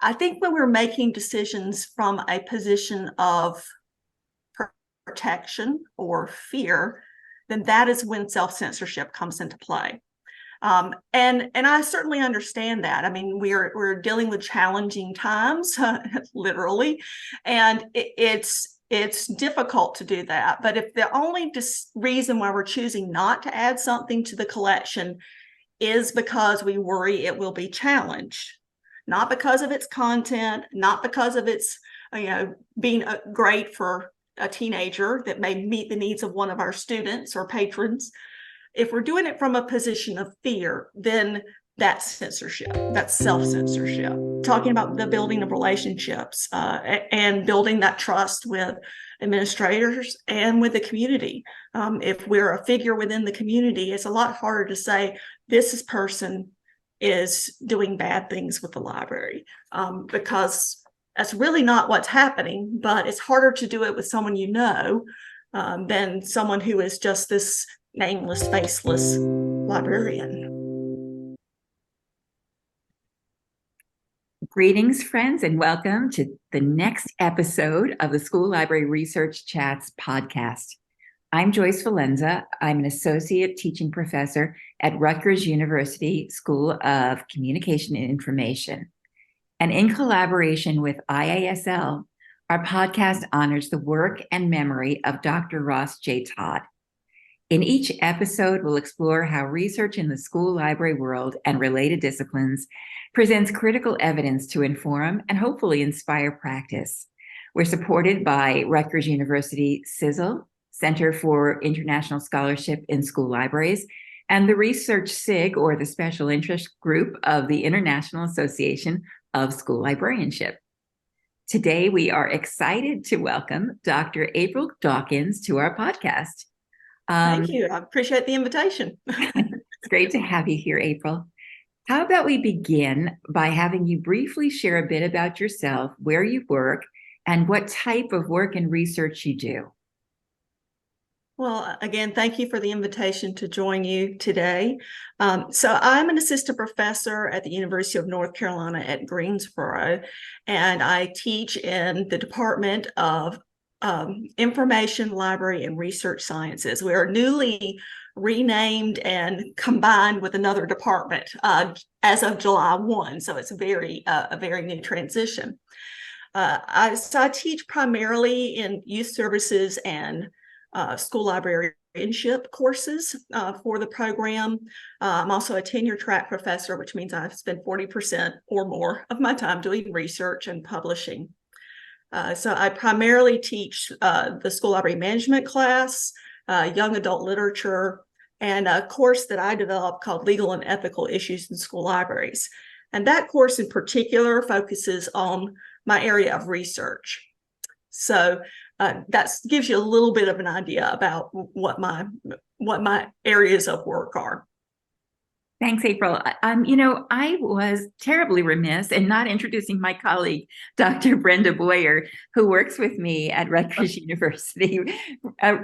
I think when we're making decisions from a position of protection or fear, then that is when self-censorship comes into play. And I certainly understand that. I mean, we're dealing with challenging times, literally, and it's difficult to do that. But if the only reason why we're choosing not to add something to the collection is because we worry it will be challenged, not because of its content, not because of its being great for a teenager that may meet the needs of one of our students or patrons. If we're doing it from a position of fear, then that's censorship. That's self-censorship. Talking about the building of relationships and building that trust with administrators and with the community. If we're a figure within the community, it's a lot harder to say this person is doing bad things with the library, because that's really not what's happening. But it's harder to do it with someone you know than someone who is just this nameless, faceless librarian. Greetings, friends, and welcome to the next episode of the School Library Research Chats podcast. I'm Joyce Valenza. I'm an associate teaching professor at Rutgers University School of Communication and Information. And in collaboration with IASL, our podcast honors the work and memory of Dr. Ross J. Todd. In each episode, we'll explore how research in the school library world and related disciplines presents critical evidence to inform and hopefully inspire practice. We're supported by Rutgers University CISL, Center for International Scholarship in School Libraries, and the Research SIG, or the Special Interest Group of the International Association of School Librarianship. Today, we are excited to welcome Dr. April Dawkins to our podcast. Thank you. I appreciate the invitation. It's great to have you here, April. How about we begin by having you briefly share a bit about yourself, where you work, and what type of work and research you do? Well, again, thank you for the invitation to join you today. So I'm an assistant professor at the University of North Carolina at Greensboro, and I teach in the Department of Information, Library, and Research Sciences. We are newly renamed and combined with another department as of July 1, so it's a very new transition. So I teach primarily in youth services and school librarianship courses for the program. I'm also a tenure track professor, which means I spend 40% or more of my time doing research and publishing. So I primarily teach the school library management class, young adult literature, and a course that I developed called Legal and Ethical Issues in School Libraries. And that course in particular focuses on my area of research. So that gives you a little bit of an idea about what my areas of work are. Thanks, April. I was terribly remiss in not introducing my colleague, Dr. Brenda Boyer, who works with me at Rutgers University.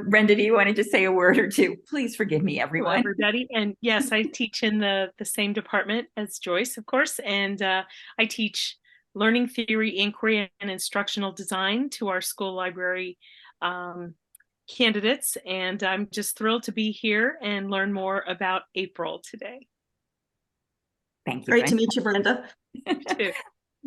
Brenda, do you want to just say a word or two? Please forgive me, everyone. Hello, everybody. And yes, I teach in the same department as Joyce, of course, and I teach learning theory, inquiry, and instructional design to our school library candidates. And I'm just thrilled to be here and learn more about April today. Thank you. Great to meet you, Brenda.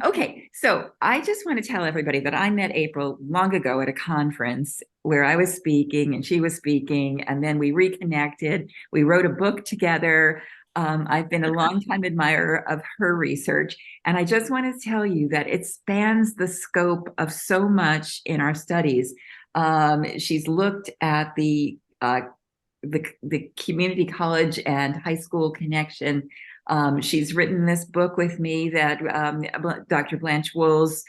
Okay, so I just want to tell everybody that I met April long ago at a conference where I was speaking and she was speaking, and then we reconnected. We wrote a book together. I've been a longtime admirer of her research, and I just want to tell you that it spans the scope of so much in our studies. She's looked at the community college and high school connection. She's written this book with me that Dr. Blanche Wools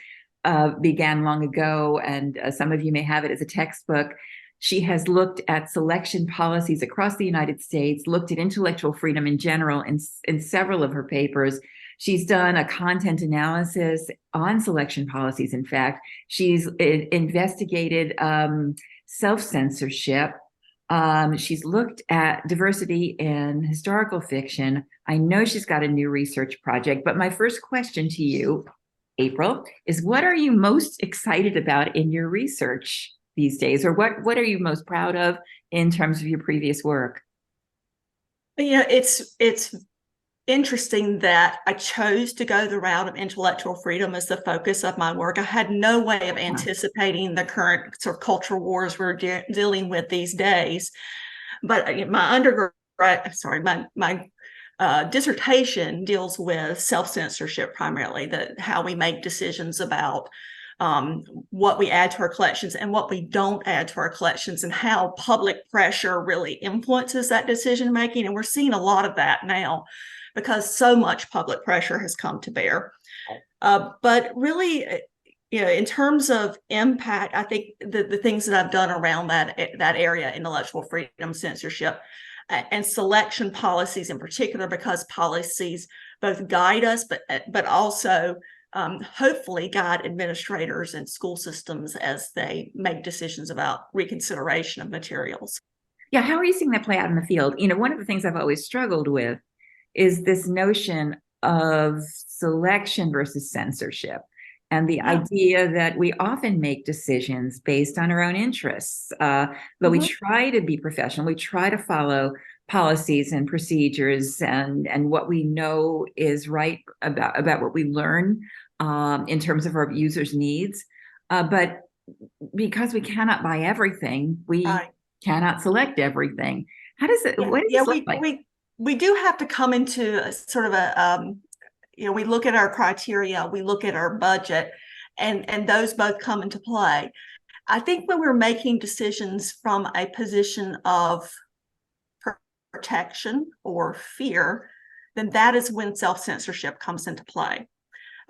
began long ago, and some of you may have it as a textbook. She has looked at selection policies across the United States, looked at intellectual freedom in general in several of her papers. She's done a content analysis on selection policies. In fact, she's investigated self-censorship. She's looked at diversity in historical fiction. I know she's got a new research project, but my first question to you April, is what are you most excited about in your research these days? Or what are you most proud of in terms of your previous work? It's interesting that I chose to go the route of intellectual freedom as the focus of my work. I had no way of anticipating the current sort of cultural wars we're dealing with these days. But my dissertation deals with self-censorship primarily, how we make decisions about what we add to our collections and what we don't add to our collections, and how public pressure really influences that decision making. And we're seeing a lot of that now because so much public pressure has come to bear. But really, in terms of impact, I think the things that I've done around that area, intellectual freedom, censorship, and selection policies in particular, because policies both guide us, but also hopefully guide administrators and school systems as they make decisions about reconsideration of materials. Yeah, how are you seeing that play out in the field? One of the things I've always struggled with is this notion of selection versus censorship, and the idea that we often make decisions based on our own interests. But we try to be professional, we try to follow policies and procedures and what we know is right about what we learn in terms of our users' needs. But because we cannot buy everything, we cannot select everything. How does it, what does this look like? We do have to come into a sort of we look at our criteria, we look at our budget, and those both come into play. I think when we're making decisions from a position of protection or fear, then that is when self-censorship comes into play.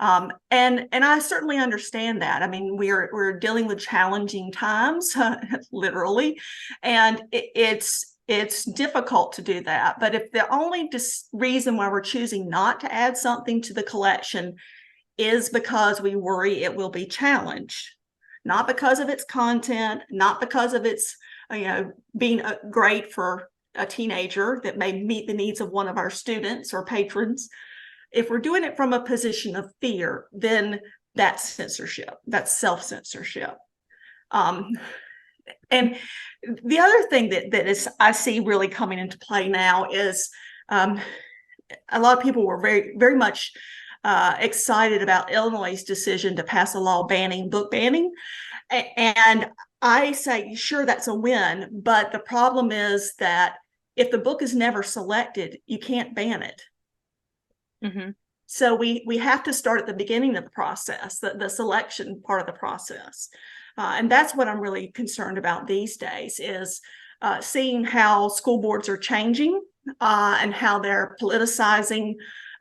And I certainly understand that. I mean, we're dealing with challenging times, literally, and it's difficult to do that. But if the only reason why we're choosing not to add something to the collection is because we worry it will be challenged, not because of its content, not because of its being great for a teenager that may meet the needs of one of our students or patrons. If we're doing it from a position of fear, then that's censorship, that's self-censorship. And the other thing that I see really coming into play now is a lot of people were very, very much excited about Illinois' decision to pass a law banning book banning. And I say, sure, that's a win. But the problem is that if the book is never selected, you can't ban it. Mm-hmm. So we have to start at the beginning of the process, the selection part of the process. And that's what I'm really concerned about these days, is seeing how school boards are changing and how they're politicizing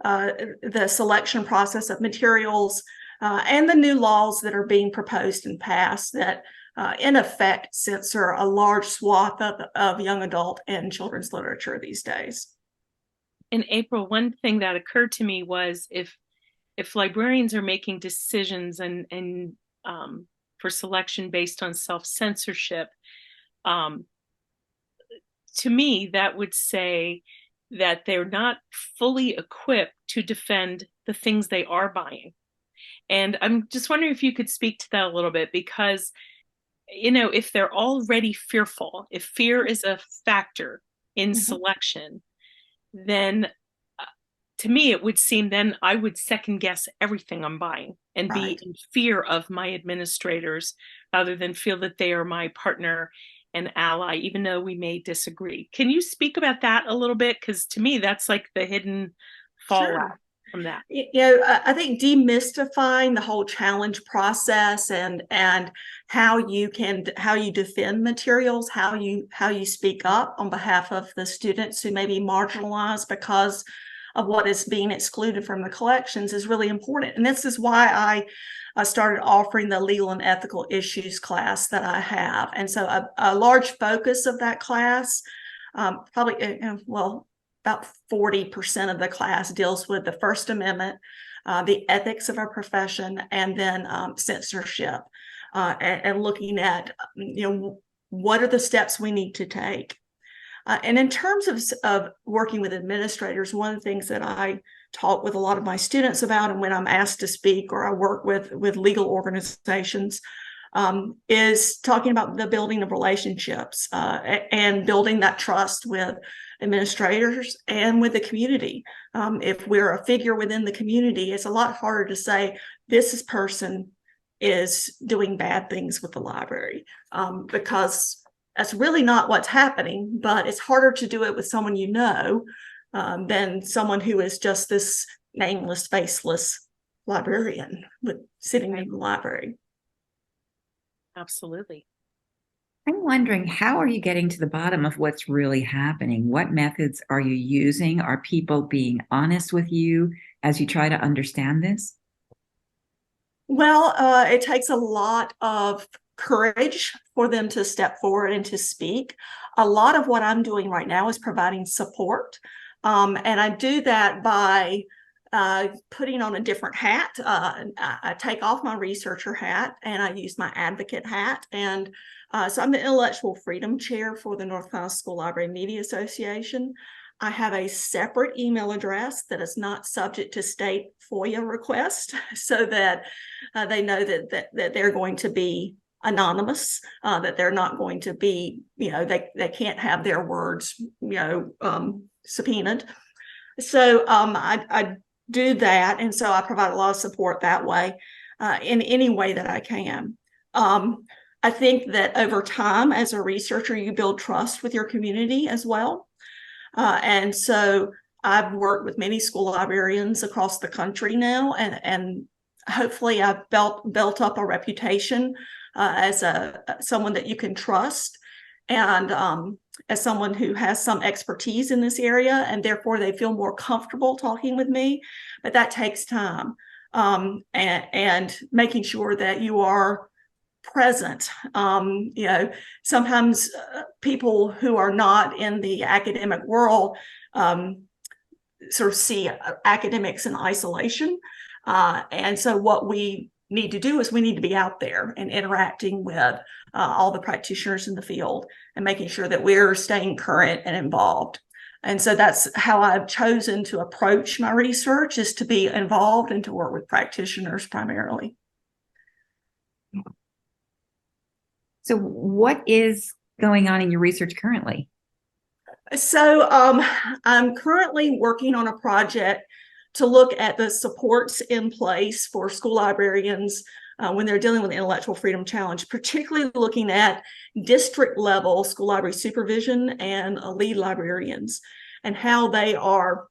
the selection process of materials and the new laws that are being proposed and passed that in effect censor a large swath of young adult and children's literature these days. In April, one thing that occurred to me was if librarians are making decisions and for selection based on self-censorship, to me, that would say that they're not fully equipped to defend the things they are buying. And I'm just wondering if you could speak to that a little bit, because, if they're already fearful, if fear is a factor in selection, then to me, it would seem then I would second guess everything I'm buying and be in fear of my administrators rather than feel that they are my partner and ally, even though we may disagree. Can you speak about that a little bit? Because to me, that's like the hidden fallout from that. I think demystifying the whole challenge process and how you defend materials, how you speak up on behalf of the students who may be marginalized because of what is being excluded from the collections is really important. And this is why I started offering the legal and ethical issues class that I have. And so a large focus of that class, probably, about 40% of the class deals with the First Amendment, the ethics of our profession, and then censorship, and looking at, what are the steps we need to take. And in terms of working with administrators, one of the things that I talk with a lot of my students about, and when I'm asked to speak or I work with legal organizations, is talking about the building of relationships and building that trust with administrators and with the community. If we're a figure within the community, it's a lot harder to say this person is doing bad things with the library, because that's really not what's happening. But it's harder to do it with someone you know than someone who is just this nameless, faceless librarian sitting in the library. Absolutely. I'm wondering, how are you getting to the bottom of what's really happening? What methods are you using? Are people being honest with you as you try to understand this? Well, it takes a lot of courage for them to step forward and to speak. A lot of what I'm doing right now is providing support. And I do that by putting on a different hat. I take off my researcher hat and I use my advocate hat. And so I'm the Intellectual Freedom Chair for the North Carolina School Library Media Association. I have a separate email address that is not subject to state FOIA request, so that they know that they're going to be anonymous, that they're not going to be, they can't have their words, subpoenaed. So I do that, and so I provide a lot of support that way, in any way that I can. I think that over time, as a researcher, you build trust with your community as well. And so I've worked with many school librarians across the country now, and hopefully I've built up a reputation as someone that you can trust, and as someone who has some expertise in this area, and therefore they feel more comfortable talking with me. But that takes time, and making sure that you are present. Sometimes people who are not in the academic world sort of see academics in isolation. And so what we need to do is we need to be out there and interacting with all the practitioners in the field and making sure that we're staying current and involved. And so that's how I've chosen to approach my research, is to be involved and to work with practitioners primarily. So what is going on in your research currently? So I'm currently working on a project to look at the supports in place for school librarians when they're dealing with the intellectual freedom challenge, particularly looking at district level school library supervision and lead librarians, and how they are.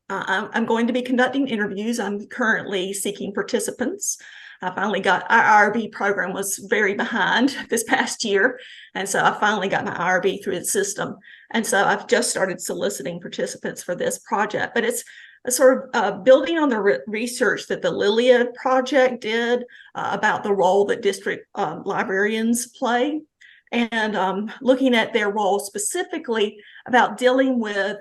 I'm going to be conducting interviews. I'm currently seeking participants. I finally got our IRB program was very behind this past year. And so I finally got my IRB through the system. And so I've just started soliciting participants for this project. But it's a sort of building on the research that the Lilia project did about the role that district librarians play, and looking at their role specifically about dealing with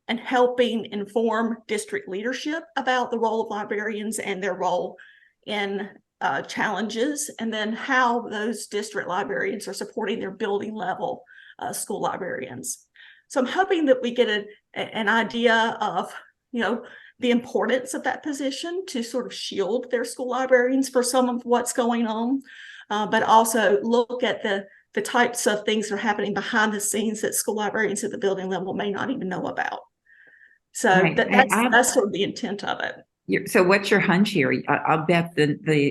and helping inform district leadership about the role of librarians and their role in challenges, and then how those district librarians are supporting their building level school librarians. So I'm hoping that we get an idea of, the importance of that position to sort of shield their school librarians for some of what's going on, but also look at the types of things that are happening behind the scenes that school librarians at the building level may not even know about. So right. That's sort of the intent of it. So what's your hunch here? I'll bet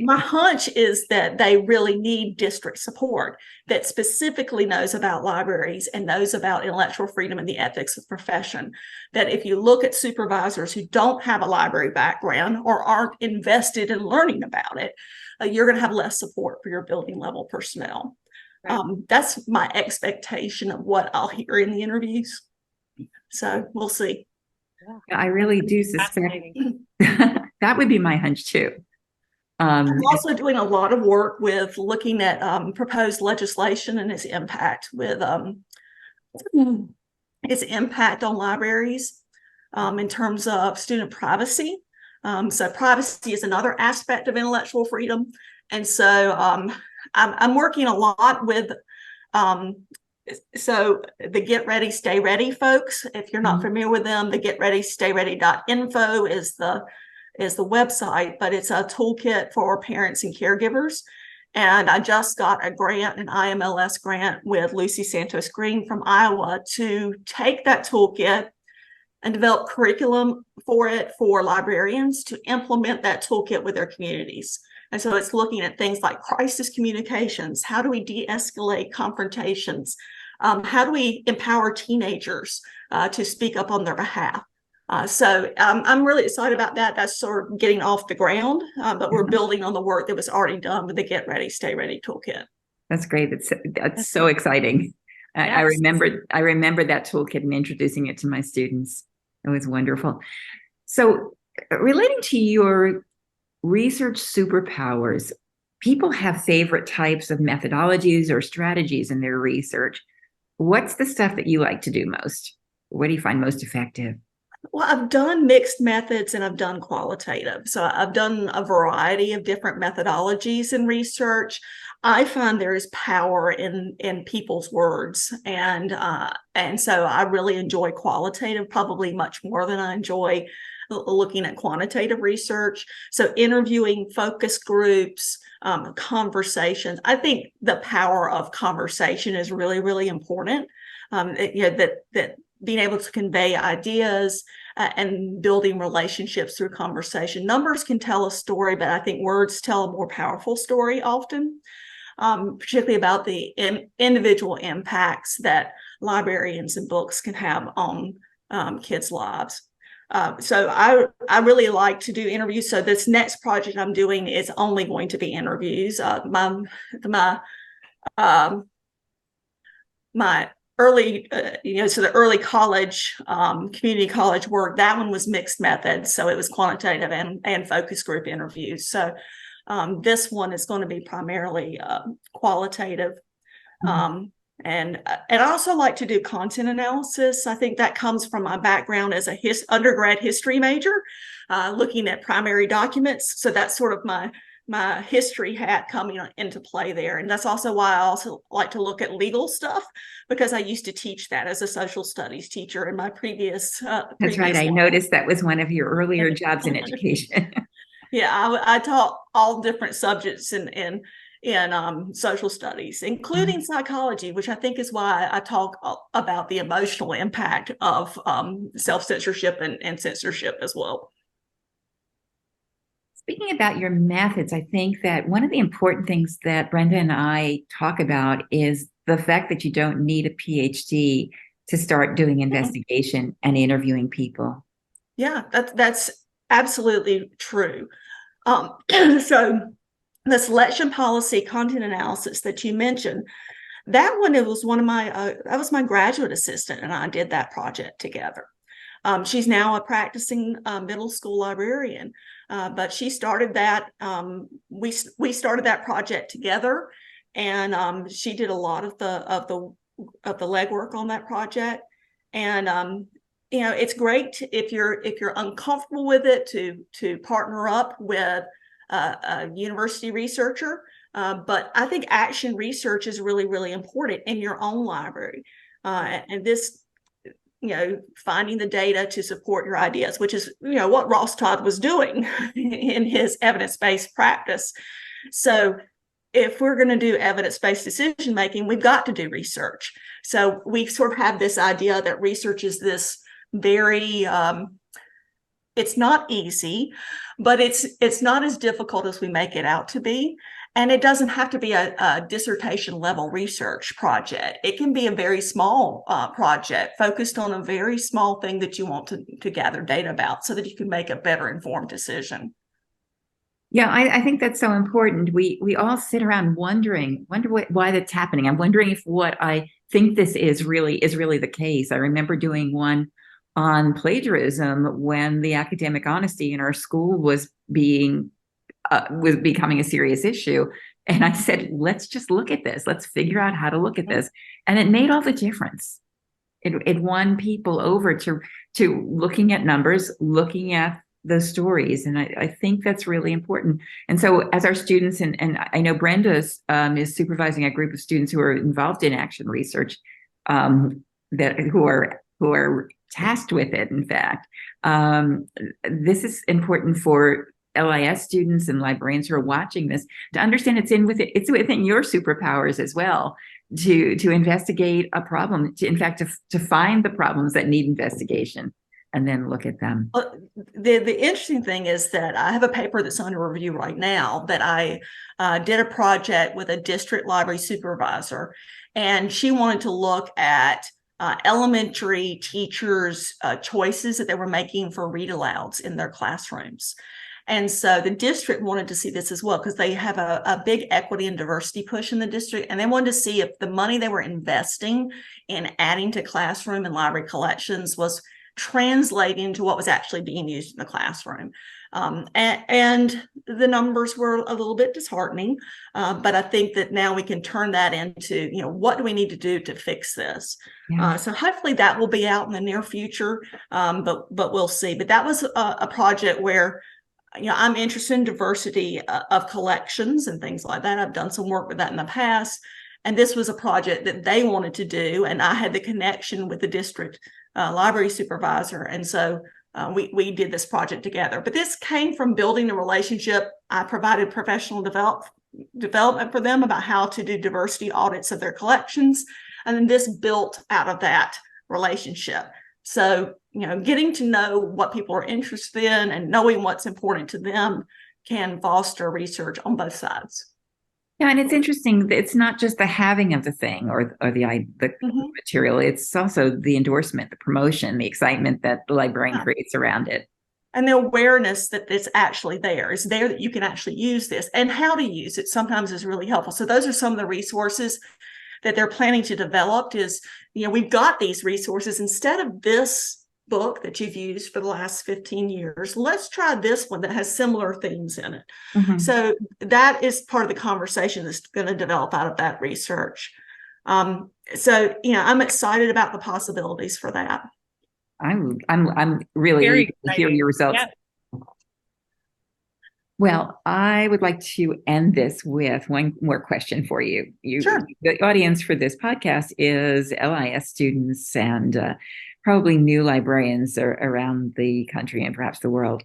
my hunch is that they really need district support that specifically knows about libraries and knows about intellectual freedom and the ethics of the profession. That if you look at supervisors who don't have a library background or aren't invested in learning about it, you're going to have less support for your building level personnel. Right. That's my expectation of what I'll hear in the interviews. So we'll see. I really do suspect that would be my hunch too. I'm also doing a lot of work with looking at proposed legislation and its impact on libraries in terms of student privacy. So privacy is another aspect of intellectual freedom. And so I'm working a lot with So the Get Ready, Stay Ready folks, if you're not familiar with them, the getreadystayready.info is the website, but it's a toolkit for parents and caregivers. And I just got a grant, an IMLS grant with Lucy Santos Green from Iowa to take that toolkit and develop curriculum for it for librarians to implement that toolkit with their communities. And so it's looking at things like crisis communications. How do we de-escalate confrontations? How do we empower teenagers to speak up on their behalf? So I'm really excited about that. That's sort of getting off the ground, but we're building on the work that was already done with the Get Ready, Stay Ready toolkit. That's great. That's so exciting. Yes. I remember that toolkit and introducing it to my students. It was wonderful. So relating to your research superpowers, people have favorite types of methodologies or strategies in their research. What's the stuff that you like to do most? What do you find most effective? Well, I've done mixed methods and I've done qualitative. So I've done a variety of different methodologies in research. I find there is power in people's words, and so I really enjoy qualitative probably much more than I enjoy looking at quantitative research. So interviewing focus groups, conversations. I think the power of conversation is really, really important. That being able to convey ideas and building relationships through conversation. Numbers can tell a story, but I think words tell a more powerful story often, particularly about the individual impacts that librarians and books can have on kids' lives. So I really like to do interviews. So this next project I'm doing is only going to be interviews. My early, so the early college, community college work, that one was mixed methods. So it was quantitative and focus group interviews. So this one is going to be primarily qualitative. And I also like to do content analysis. I think that comes from my background as a undergrad history major, looking at primary documents. So that's sort of my history hat coming into play there. And that's also why I also like to look at legal stuff, because I used to teach that as a social studies teacher in my previous. That's right. I noticed that was one of your earlier jobs in education. Yeah, I taught all different subjects in social studies, including psychology, which I think is why I talk about the emotional impact of self-censorship and censorship as well. Speaking about your methods, I think that one of the important things that Brenda and I talk about is the fact that you don't need a PhD to start doing investigation and interviewing people. Yeah, that's absolutely true. So the selection policy content analysis that you mentioned, that one, it was one of my, that was my graduate assistant, and I did that project together. She's now a practicing middle school librarian, but she started that. We started that project together, and she did a lot of the legwork on that project. And it's great if you're uncomfortable with it to partner up with a university researcher. But I think action research is really, really important in your own library, and this. Finding the data to support your ideas, which is, what Ross Todd was doing in his evidence-based practice. So if we're going to do evidence-based decision-making, we've got to do research. So we sort of have this idea that research is this very, it's not easy, but it's not as difficult as we make it out to be. And it doesn't have to be a dissertation level research project. It can be a very small project focused on a very small thing that you want to gather data about so that you can make a better informed decision. Yeah, I think that's so important. We all sit around wonder why that's happening. I'm wondering if what I think this is really the case. I remember doing one on plagiarism when the academic honesty in our school was becoming a serious issue. And I said, let's just look at this. Let's figure out how to look at this. And it made all the difference. It won people over to looking at numbers, looking at those stories. And I think that's really important. And so as our students, and I know Brenda is supervising a group of students who are involved in action research, who are tasked with it, in fact. This is important for LIS students and librarians who are watching this to understand it's within your superpowers as well to investigate a problem, to find the problems that need investigation and then look at them. The interesting thing is that I have a paper that's under review right now that I did a project with a district library supervisor, and she wanted to look at elementary teachers' choices that they were making for read alouds in their classrooms. And so the district wanted to see this as well, because they have a big equity and diversity push in the district. And they wanted to see if the money they were investing in adding to classroom and library collections was translating to what was actually being used in the classroom. And the numbers were a little bit disheartening, but I think that now we can turn that into, what do we need to do to fix this? Yeah. So hopefully that will be out in the near future, but we'll see. But that was a project where, I'm interested in diversity of collections and things like that. I've done some work with that in the past. And this was a project that they wanted to do. And I had the connection with the district library supervisor. And so we did this project together. But this came from building a relationship. I provided professional development for them about how to do diversity audits of their collections. And then this built out of that relationship. So, getting to know what people are interested in and knowing what's important to them can foster research on both sides. Yeah, and it's interesting. It's not just the having of the thing or the material. It's also the endorsement, the promotion, the excitement that the librarian creates around it. And the awareness that it's actually there, is there, that you can actually use this, and how to use it sometimes is really helpful. So those are some of the resources that they're planning to develop. Is, we've got these resources. Instead of this book that you've used for the last 15 years, let's try this one that has similar themes in it. Mm-hmm. So that is part of the conversation that's going to develop out of that research. So, I'm excited about the possibilities for that. I'm really eager to hear your results. Yeah. Well, I would like to end this with one more question for you. Sure. The audience for this podcast is LIS students and probably new librarians around the country and perhaps the world.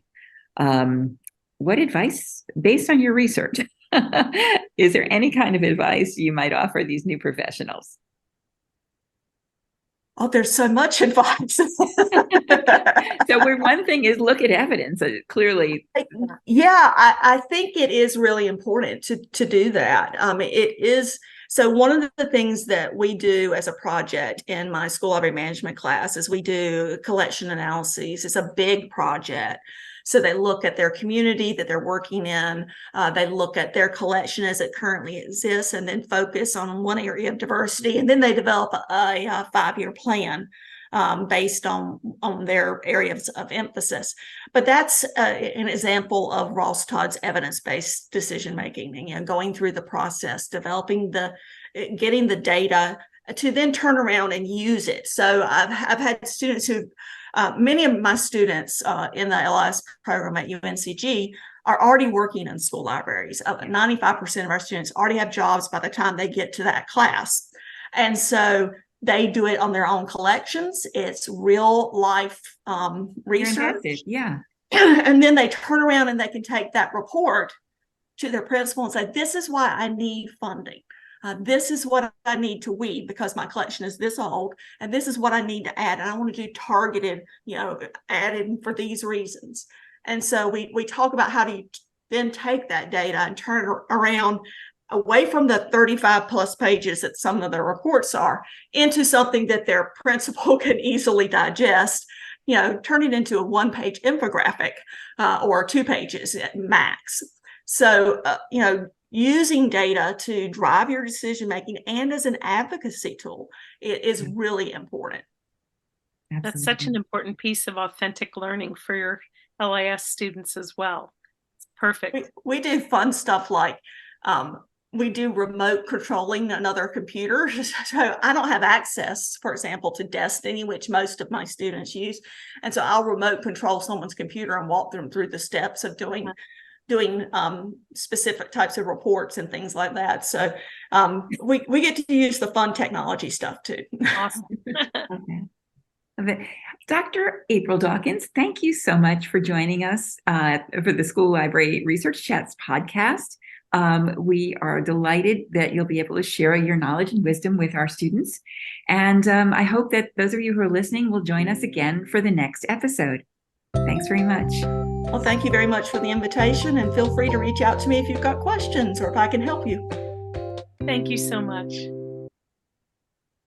What advice, based on your research, is there any kind of advice you might offer these new professionals? Oh, there's so much advice. So one thing is look at evidence. Clearly. Yeah, I think it is really important to do that. It is. So one of the things that we do as a project in my school library management class is we do collection analyses. It's a big project. So they look at their community that they're working in. They look at their collection as it currently exists and then focus on one area of diversity. And then they develop a 5-year plan based on their areas of emphasis. But that's an example of Ross Todd's evidence-based decision-making, and going through the process, getting the data to then turn around and use it. So I've had students who, many of my students in the LIS program at UNCG are already working in school libraries. 95% of our students already have jobs by the time they get to that class. And so they do it on their own collections. It's real life research. Fantastic. Yeah. And then they turn around and they can take that report to their principal and say, this is why I need funding. This is what I need to weed because my collection is this old, and this is what I need to add. And I want to do targeted, added for these reasons. And so we talk about how do you then take that data and turn it around away from the 35 plus pages that some of the reports are into something that their principal can easily digest, turn it into a 1-page infographic or 2 pages at max. So, using data to drive your decision making and as an advocacy tool is really important. Absolutely. That's such an important piece of authentic learning for your LIS students as well. It's perfect. We do fun stuff like we do remote controlling another computer. So I don't have access, for example, to Destiny, which most of my students use. And so I'll remote control someone's computer and walk them through the steps of doing specific types of reports and things like that. So we get to use the fun technology stuff too. Awesome. Okay. Dr. April Dawkins, thank you so much for joining us for the School Library Research Chats podcast. We are delighted that you'll be able to share your knowledge and wisdom with our students. And I hope that those of you who are listening will join us again for the next episode. Thanks very much. Well, thank you very much for the invitation, and feel free to reach out to me if you've got questions or if I can help you. Thank you so much.